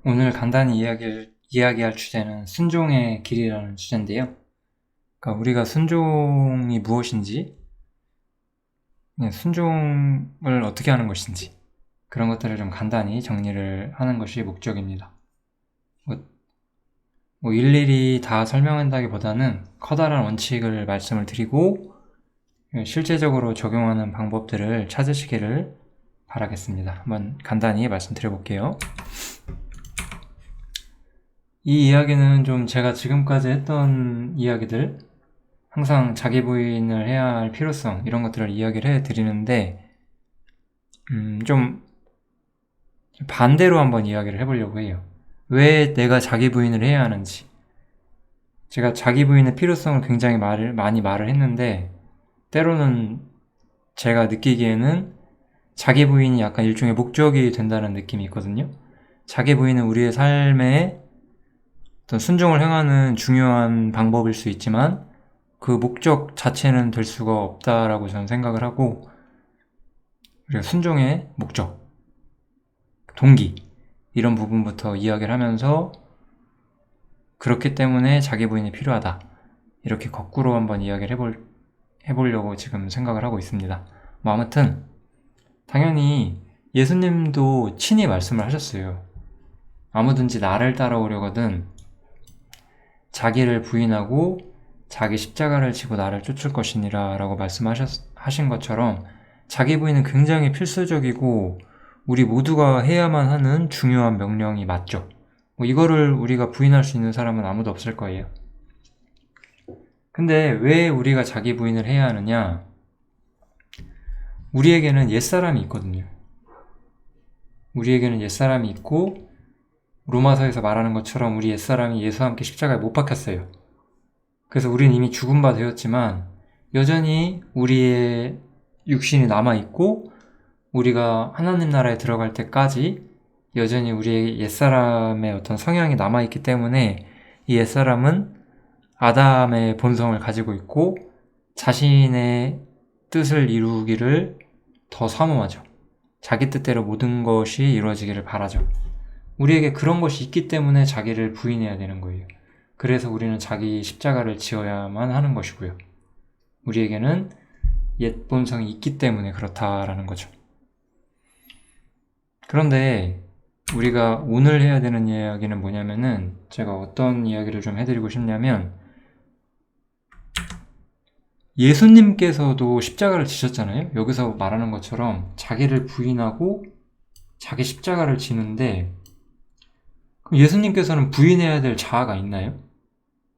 오늘 간단히 이야기할 주제는 순종의 길이라는 주제인데요. 그러니까 우리가 순종이 무엇인지, 순종을 어떻게 하는 것인지, 그런 것들을 좀 간단히 정리를 하는 것이 목적입니다. 일일이 다 설명한다기보다는 커다란 원칙을 말씀을 드리고, 실제적으로 적용하는 방법들을 찾으시기를 바라겠습니다. 한번 간단히 말씀드려볼게요. 이 이야기는 좀 제가 지금까지 했던 이야기들, 항상 자기 부인을 해야 할 필요성, 이런 것들을 이야기를 해드리는데, 좀 반대로 한번 이야기를 해보려고 해요. 왜 내가 자기 부인을 해야 하는지. 제가 자기 부인의 필요성을 굉장히 많이 말을 했는데, 때로는 제가 느끼기에는 자기 부인이 약간 일종의 목적이 된다는 느낌이 있거든요. 자기 부인은 우리의 삶에 어떤 순종을 행하는 중요한 방법일 수 있지만 그 목적 자체는 될 수가 없다라고 저는 생각을 하고, 우리가 순종의 목적, 동기, 이런 부분부터 이야기를 하면서 그렇기 때문에 자기 부인이 필요하다, 이렇게 거꾸로 한번 이야기를 해보려고 지금 생각을 하고 있습니다. 아무튼 당연히 예수님도 친히 말씀을 하셨어요. 아무든지 나를 따라오려거든 자기를 부인하고 자기 십자가를 지고 나를 쫓을 것이니라 라고 말씀하신 것처럼 자기 부인은 굉장히 필수적이고 우리 모두가 해야만 하는 중요한 명령이 맞죠. 이거를 우리가 부인할 수 있는 사람은 아무도 없을 거예요. 근데 왜 우리가 자기 부인을 해야 하느냐? 우리에게는 옛사람이 있거든요. 우리에게는 옛사람이 있고, 로마서에서 말하는 것처럼 우리 옛사람이 예수와 함께 십자가에 못 박혔어요. 그래서 우리는 이미 죽은 바 되었지만 여전히 우리의 육신이 남아있고, 우리가 하나님 나라에 들어갈 때까지 여전히 우리의 옛사람의 어떤 성향이 남아있기 때문에 이 옛사람은 아담의 본성을 가지고 있고 자신의 뜻을 이루기를 더 사모하죠. 자기 뜻대로 모든 것이 이루어지기를 바라죠. 우리에게 그런 것이 있기 때문에 자기를 부인해야 되는 거예요. 그래서 우리는 자기 십자가를 지어야만 하는 것이고요. 우리에게는 옛 본성이 있기 때문에 그렇다라는 거죠. 그런데 우리가 오늘 해야 되는 이야기는 뭐냐면은, 제가 어떤 이야기를 좀 해드리고 싶냐면, 예수님께서도 십자가를 지셨잖아요. 여기서 말하는 것처럼 자기를 부인하고 자기 십자가를 지는데, 그럼 예수님께서는 부인해야 될 자아가 있나요?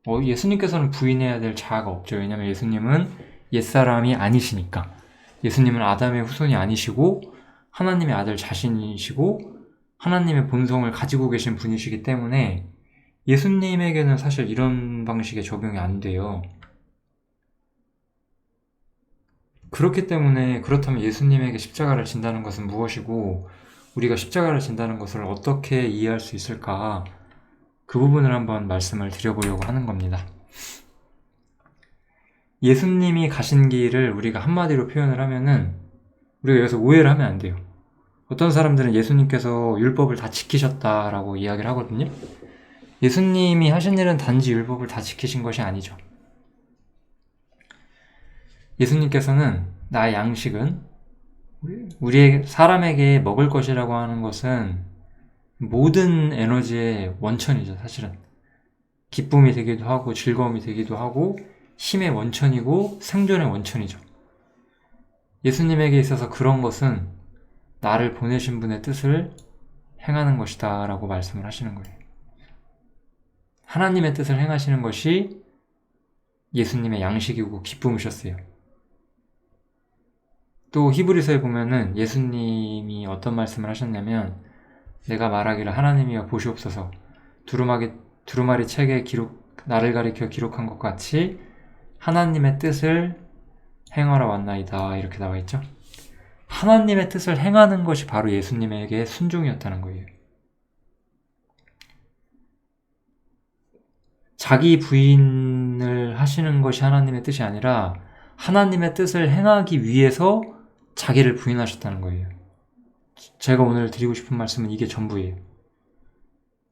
예수님께서는 부인해야 될 자아가 없죠. 왜냐하면 예수님은 옛사람이 아니시니까. 예수님은 아담의 후손이 아니시고 하나님의 아들 자신이시고 하나님의 본성을 가지고 계신 분이시기 때문에 예수님에게는 사실 이런 방식의 적용이 안 돼요. 그렇다면 예수님에게 십자가를 진다는 것은 무엇이고, 우리가 십자가를 진다는 것을 어떻게 이해할 수 있을까, 그 부분을 한번 말씀을 드려보려고 하는 겁니다. 예수님이 가신 길을 우리가 한마디로 표현을 하면은, 우리가 여기서 오해를 하면 안 돼요. 어떤 사람들은 예수님께서 율법을 다 지키셨다라고 이야기를 하거든요. 예수님이 하신 일은 단지 율법을 다 지키신 것이 아니죠. 예수님께서는 나의 양식은, 우리 사람에게 먹을 것이라고 하는 것은 모든 에너지의 원천이죠. 사실은 기쁨이 되기도 하고 즐거움이 되기도 하고 힘의 원천이고 생존의 원천이죠. 예수님에게 있어서 그런 것은 나를 보내신 분의 뜻을 행하는 것이다 라고 말씀을 하시는 거예요. 하나님의 뜻을 행하시는 것이 예수님의 양식이고 기쁨이셨어요. 또 히브리서에 보면은 예수님이 어떤 말씀을 하셨냐면, 내가 말하기를 하나님이여 보시옵소서, 두루마리 책에 나를 가리켜 기록한 것 같이 하나님의 뜻을 행하러 왔나이다, 이렇게 나와 있죠. 하나님의 뜻을 행하는 것이 바로 예수님에게 순종이었다는 거예요. 자기 부인을 하시는 것이 하나님의 뜻이 아니라 하나님의 뜻을 행하기 위해서 자기를 부인하셨다는 거예요. 제가 오늘 드리고 싶은 말씀은 이게 전부예요.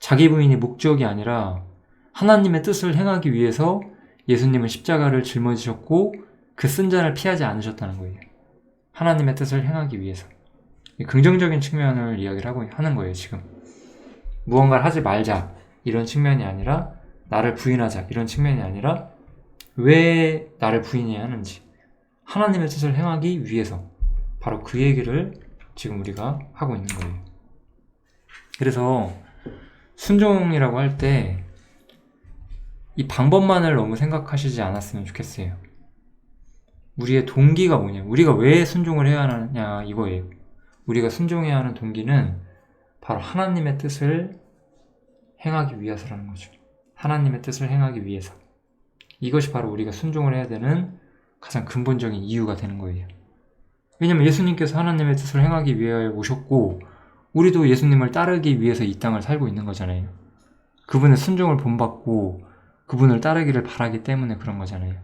자기 부인이 목적이 아니라 하나님의 뜻을 행하기 위해서 예수님은 십자가를 짊어지셨고 그 쓴 잔을 피하지 않으셨다는 거예요. 하나님의 뜻을 행하기 위해서. 긍정적인 측면을 이야기를 하는 거예요, 지금. 무언가를 하지 말자, 이런 측면이 아니라, 나를 부인하자, 이런 측면이 아니라, 왜 나를 부인해야 하는지, 하나님의 뜻을 행하기 위해서, 바로 그 얘기를 지금 우리가 하고 있는 거예요. 그래서 순종이라고 할 때 이 방법만을 너무 생각하시지 않았으면 좋겠어요. 우리의 동기가 뭐냐, 우리가 왜 순종을 해야 하느냐, 이거예요. 우리가 순종해야 하는 동기는 바로 하나님의 뜻을 행하기 위해서라는 거죠. 하나님의 뜻을 행하기 위해서. 이것이 바로 우리가 순종을 해야 되는 가장 근본적인 이유가 되는 거예요. 왜냐면 예수님께서 하나님의 뜻을 행하기 위해 오셨고, 우리도 예수님을 따르기 위해서 이 땅을 살고 있는 거잖아요. 그분의 순종을 본받고 그분을 따르기를 바라기 때문에 그런 거잖아요.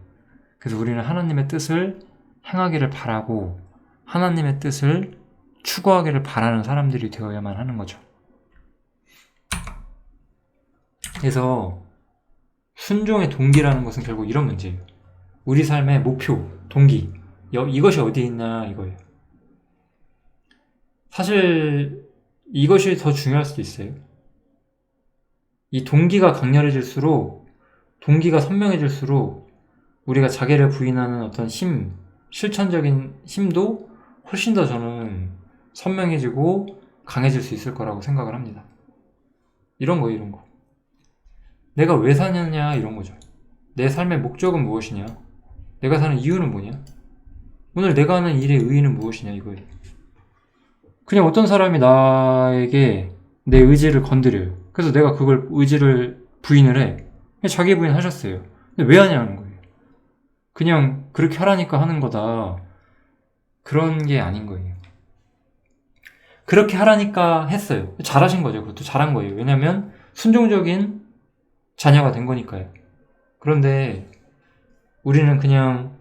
그래서 우리는 하나님의 뜻을 행하기를 바라고 하나님의 뜻을 추구하기를 바라는 사람들이 되어야만 하는 거죠. 그래서 순종의 동기라는 것은 결국 이런 문제예요. 우리 삶의 목표, 동기, 이것이 어디에 있나 이거예요. 사실 이것이 더 중요할 수도 있어요. 이 동기가 강렬해질수록, 동기가 선명해질수록 우리가 자기를 부인하는 어떤 힘, 실천적인 힘도 훨씬 더 저는 선명해지고 강해질 수 있을 거라고 생각을 합니다. 이런 거, 이런 거. 내가 왜 사느냐, 이런 거죠. 내 삶의 목적은 무엇이냐? 내가 사는 이유는 뭐냐? 오늘 내가 하는 일의 의의는 무엇이냐, 이거예요. 그냥 어떤 사람이 나에게 내 의지를 건드려요. 그래서 내가 그걸 의지를 부인을 해. 자기 부인하셨어요. 근데 왜 하냐는 거예요. 그냥 그렇게 하라니까 하는 거다. 그런 게 아닌 거예요. 그렇게 하라니까 했어요. 잘하신 거죠. 그것도 잘한 거예요. 왜냐면 순종적인 자녀가 된 거니까요. 그런데 우리는 그냥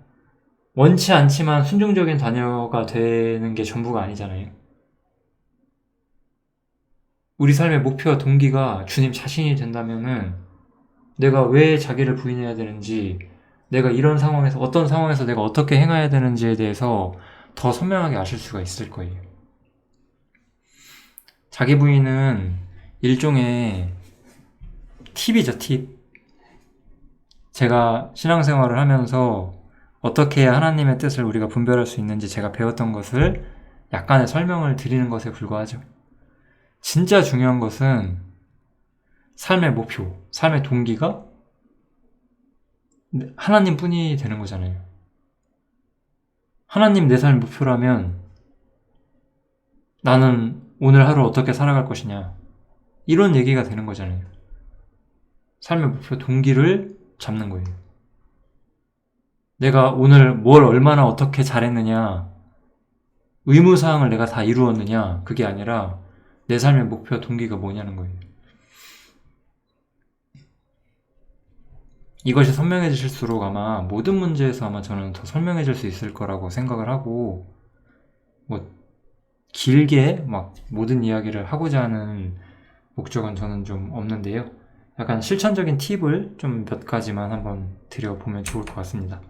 원치 않지만 순종적인 자녀가 되는 게 전부가 아니잖아요. 우리 삶의 목표와 동기가 주님 자신이 된다면은 내가 왜 자기를 부인해야 되는지, 내가 이런 상황에서, 어떤 상황에서 내가 어떻게 행해야 되는지에 대해서 더 선명하게 아실 수가 있을 거예요. 자기 부인은 일종의 팁이죠, 팁. 제가 신앙생활을 하면서 어떻게 해야 하나님의 뜻을 우리가 분별할 수 있는지 제가 배웠던 것을 약간의 설명을 드리는 것에 불과하죠. 진짜 중요한 것은 삶의 목표, 삶의 동기가 하나님 뿐이 되는 거잖아요. 하나님 내 삶의 목표라면 나는 오늘 하루 어떻게 살아갈 것이냐, 이런 얘기가 되는 거잖아요. 삶의 목표, 동기를 잡는 거예요. 내가 오늘 뭘 얼마나 어떻게 잘했느냐, 의무사항을 내가 다 이루었느냐, 그게 아니라 내 삶의 목표, 동기가 뭐냐는 거예요. 이것이 선명해지실수록 아마 모든 문제에서 아마 저는 더 선명해질 수 있을 거라고 생각을 하고, 길게 막 모든 이야기를 하고자 하는 목적은 저는 좀 없는데요. 약간 실천적인 팁을 좀 몇 가지만 한번 드려보면 좋을 것 같습니다.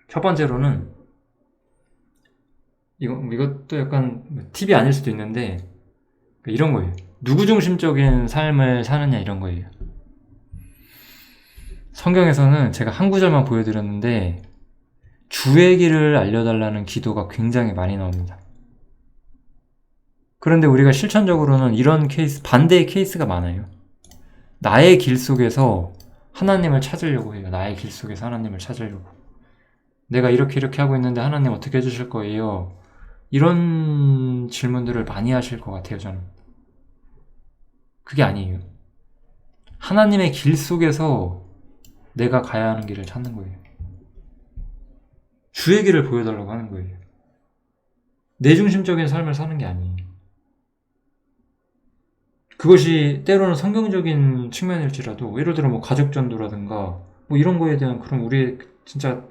첫 번째로는 이것도 약간 팁이 아닐 수도 있는데 이런 거예요. 누구 중심적인 삶을 사느냐, 이런 거예요. 성경에서는 제가 한 구절만 보여드렸는데 주의 길을 알려달라는 기도가 굉장히 많이 나옵니다. 그런데 우리가 실천적으로는 이런 케이스, 반대의 케이스가 많아요. 나의 길 속에서 하나님을 찾으려고 해요. 나의 길 속에서 하나님을 찾으려고. 내가 이렇게 하고 있는데 하나님 어떻게 해주실 거예요? 이런 질문들을 많이 하실 것 같아요, 저는. 그게 아니에요. 하나님의 길 속에서 내가 가야 하는 길을 찾는 거예요. 주의 길을 보여달라고 하는 거예요. 내 중심적인 삶을 사는 게 아니에요. 그것이 때로는 성경적인 측면일지라도, 예를 들어 가족 전도라든가 이런 거에 대한 그런 우리의 진짜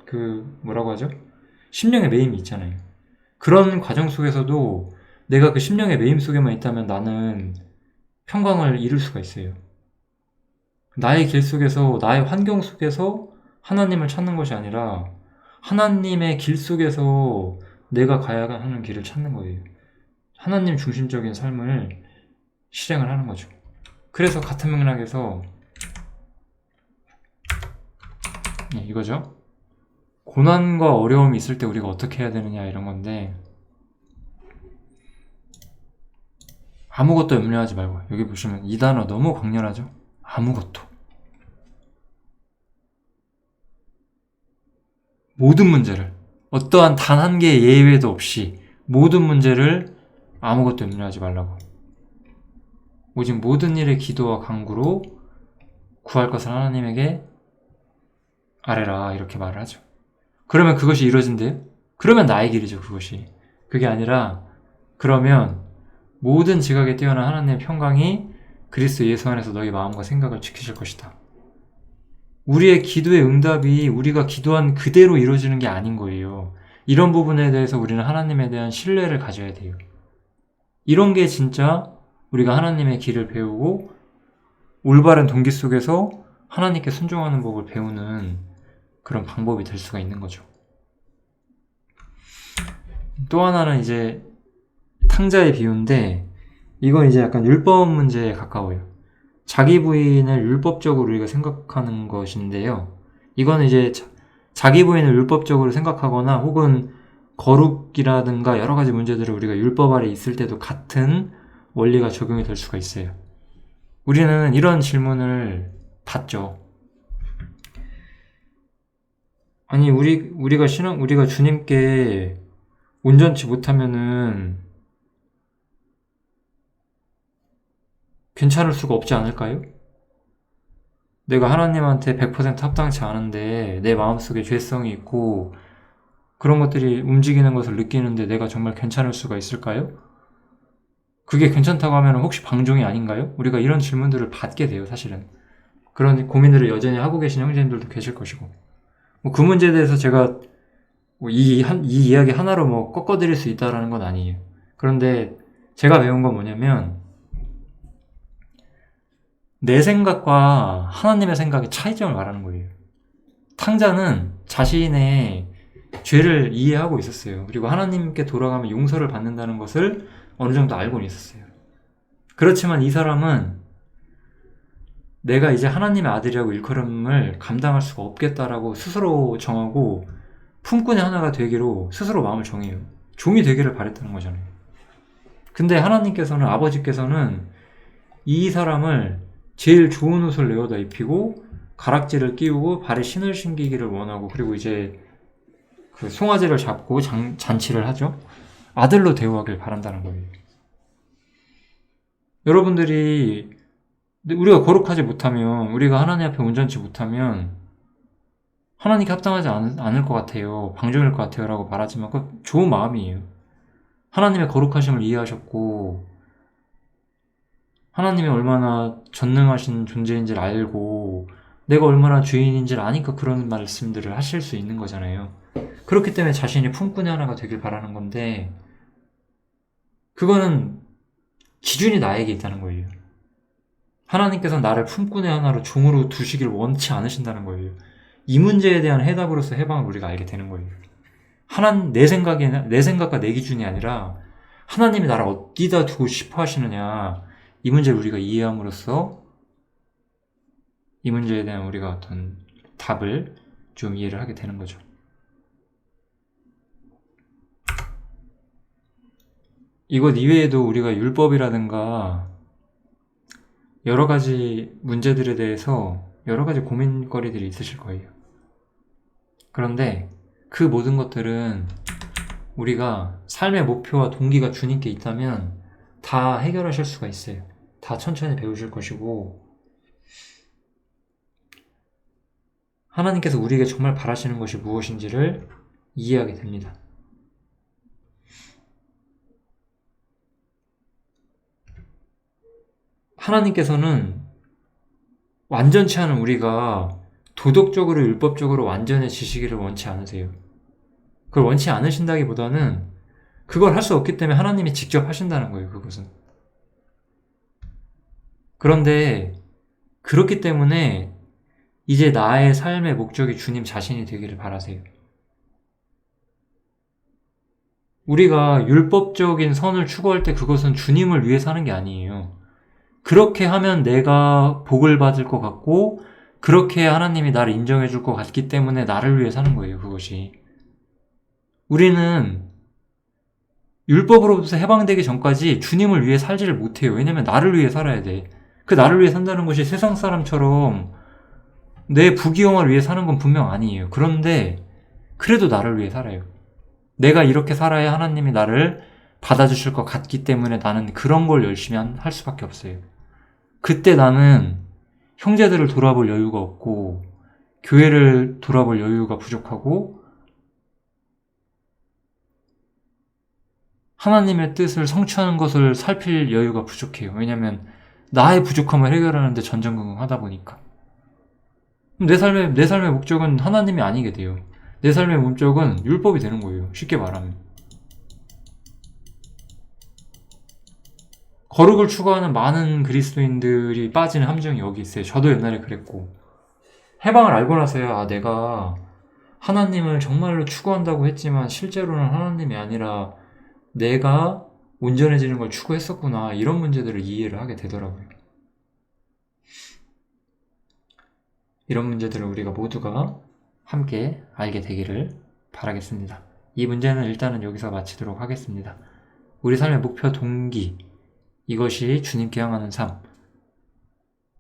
뭐라고 하죠? 심령의 매임이 있잖아요. 그런 과정 속에서도 내가 그 심령의 매임 속에만 있다면 나는 평강을 잃을 수가 있어요. 나의 길 속에서, 나의 환경 속에서 하나님을 찾는 것이 아니라 하나님의 길 속에서 내가 가야 하는 길을 찾는 거예요. 하나님 중심적인 삶을 실행을 하는 거죠. 그래서 같은 맥락에서 이거죠. 고난과 어려움이 있을 때 우리가 어떻게 해야 되느냐 이런 건데, 아무것도 염려하지 말고, 여기 보시면 이 단어 너무 강렬하죠? 아무것도. 모든 문제를, 어떠한 단 한 개의 예외도 없이 모든 문제를 아무것도 염려하지 말라고. 오직 모든 일의 기도와 간구로 구할 것을 하나님에게 아뢰라, 이렇게 말을 하죠. 그러면 그것이 이루어진대요? 그러면 나의 길이죠, 그것이. 그게 아니라, 그러면 모든 지각에 뛰어난 하나님의 평강이 그리스도 예수 안에서 너희 마음과 생각을 지키실 것이다. 우리의 기도의 응답이 우리가 기도한 그대로 이루어지는 게 아닌 거예요. 이런 부분에 대해서 우리는 하나님에 대한 신뢰를 가져야 돼요. 이런 게 진짜 우리가 하나님의 길을 배우고 올바른 동기 속에서 하나님께 순종하는 법을 배우는 그런 방법이 될 수가 있는 거죠. 또 하나는 이제 탕자의 비유인데, 이건 이제 약간 율법 문제에 가까워요. 자기 부인을 율법적으로 우리가 생각하는 것인데요. 이거는 이제 자기 부인을 율법적으로 생각하거나 혹은 거룩이라든가 여러 가지 문제들을 우리가 율법 아래 있을 때도 같은 원리가 적용이 될 수가 있어요. 우리는 이런 질문을 받죠. 아니, 우리가 주님께 온전치 못하면은 괜찮을 수가 없지 않을까요? 내가 하나님한테 100% 합당치 않은데 내 마음속에 죄성이 있고 그런 것들이 움직이는 것을 느끼는데 내가 정말 괜찮을 수가 있을까요? 그게 괜찮다고 하면 혹시 방종이 아닌가요? 우리가 이런 질문들을 받게 돼요, 사실은. 그런 고민들을 여전히 하고 계신 형제님들도 계실 것이고. 그 문제에 대해서 제가 이 이야기 하나로 꺾어드릴 수 있다라는 건 아니에요. 그런데 제가 배운 건 뭐냐면, 내 생각과 하나님의 생각의 차이점을 말하는 거예요. 탕자는 자신의 죄를 이해하고 있었어요. 그리고 하나님께 돌아가면 용서를 받는다는 것을 어느 정도 알고는 있었어요. 그렇지만 이 사람은 내가 이제 하나님의 아들이라고 일컬음을 감당할 수가 없겠다라고 스스로 정하고 품꾼의 하나가 되기로 스스로 마음을 정해요. 종이 되기를 바랬다는 거잖아요. 근데 하나님께서는, 아버지께서는 이 사람을 제일 좋은 옷을 내어다 입히고 가락지를 끼우고 발에 신을 신기기를 원하고, 그리고 이제 그 송아지를 잡고 잔치를 하죠. 아들로 대우하길 바란다는 거예요. 여러분들이, 우리가 거룩하지 못하면, 우리가 하나님 앞에 온전치 못하면 하나님께 합당하지 않을 것 같아요, 방종일 것 같아요 라고 말하지만 그건 좋은 마음이에요. 하나님의 거룩하심을 이해하셨고 하나님이 얼마나 전능하신 존재인지를 알고 내가 얼마나 죄인인지를 아니까 그런 말씀들을 하실 수 있는 거잖아요. 그렇기 때문에 자신이 품꾼의 하나가 되길 바라는 건데, 그거는 기준이 나에게 있다는 거예요. 하나님께서 나를 품꾼의 하나로 종으로 두시길 원치 않으신다는 거예요. 이 문제에 대한 해답으로서 해방을 우리가 알게 되는 거예요. 내 생각과 내 기준이 아니라 하나님이 나를 어디다 두고 싶어 하시느냐, 이 문제를 우리가 이해함으로써 이 문제에 대한 우리가 어떤 답을 좀 이해를 하게 되는 거죠. 이것 이외에도 우리가 율법이라든가 여러 가지 문제들에 대해서 여러 가지 고민거리들이 있으실 거예요. 그런데 그 모든 것들은 우리가 삶의 목표와 동기가 주님께 있다면 다 해결하실 수가 있어요. 다 천천히 배우실 것이고, 하나님께서 우리에게 정말 바라시는 것이 무엇인지를 이해하게 됩니다. 하나님께서는 완전치 않은 우리가 도덕적으로 율법적으로 완전해지시기를 원치 않으세요. 그걸 원치 않으신다기보다는 그걸 할 수 없기 때문에 하나님이 직접 하신다는 거예요, 그것은. 그런데 그렇기 때문에 이제 나의 삶의 목적이 주님 자신이 되기를 바라세요. 우리가 율법적인 선을 추구할 때 그것은 주님을 위해 사는 게 아니에요. 그렇게 하면 내가 복을 받을 것 같고 그렇게 하나님이 나를 인정해 줄 것 같기 때문에 나를 위해 사는 거예요, 그것이. 우리는 율법으로부터 해방되기 전까지 주님을 위해 살지를 못해요. 왜냐면 나를 위해 살아야 돼. 그 나를 위해 산다는 것이 세상 사람처럼 내 부귀영화를 위해 사는 건 분명 아니에요. 그런데 그래도 나를 위해 살아요. 내가 이렇게 살아야 하나님이 나를 받아주실 것 같기 때문에 나는 그런 걸 열심히 할 수밖에 없어요. 그때 나는 형제들을 돌아볼 여유가 없고 교회를 돌아볼 여유가 부족하고 하나님의 뜻을 성취하는 것을 살필 여유가 부족해요. 왜냐하면 나의 부족함을 해결하는데 전전긍긍하다 보니까 내 삶의 목적은 하나님이 아니게 돼요. 내 삶의 목적은 율법이 되는 거예요. 쉽게 말하면. 거룩을 추구하는 많은 그리스도인들이 빠지는 함정이 여기 있어요. 저도 옛날에 그랬고. 해방을 알고 나서야 내가 하나님을 정말로 추구한다고 했지만 실제로는 하나님이 아니라 내가 온전해지는 걸 추구했었구나. 이런 문제들을 이해를 하게 되더라고요. 이런 문제들을 우리가 모두가 함께 알게 되기를 바라겠습니다. 이 문제는 일단은 여기서 마치도록 하겠습니다. 우리 삶의 목표 동기, 이것이 주님께 향하는 삶,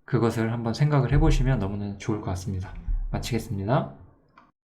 그것을 한번 생각을 해보시면 너무나 좋을 것 같습니다. 마치겠습니다.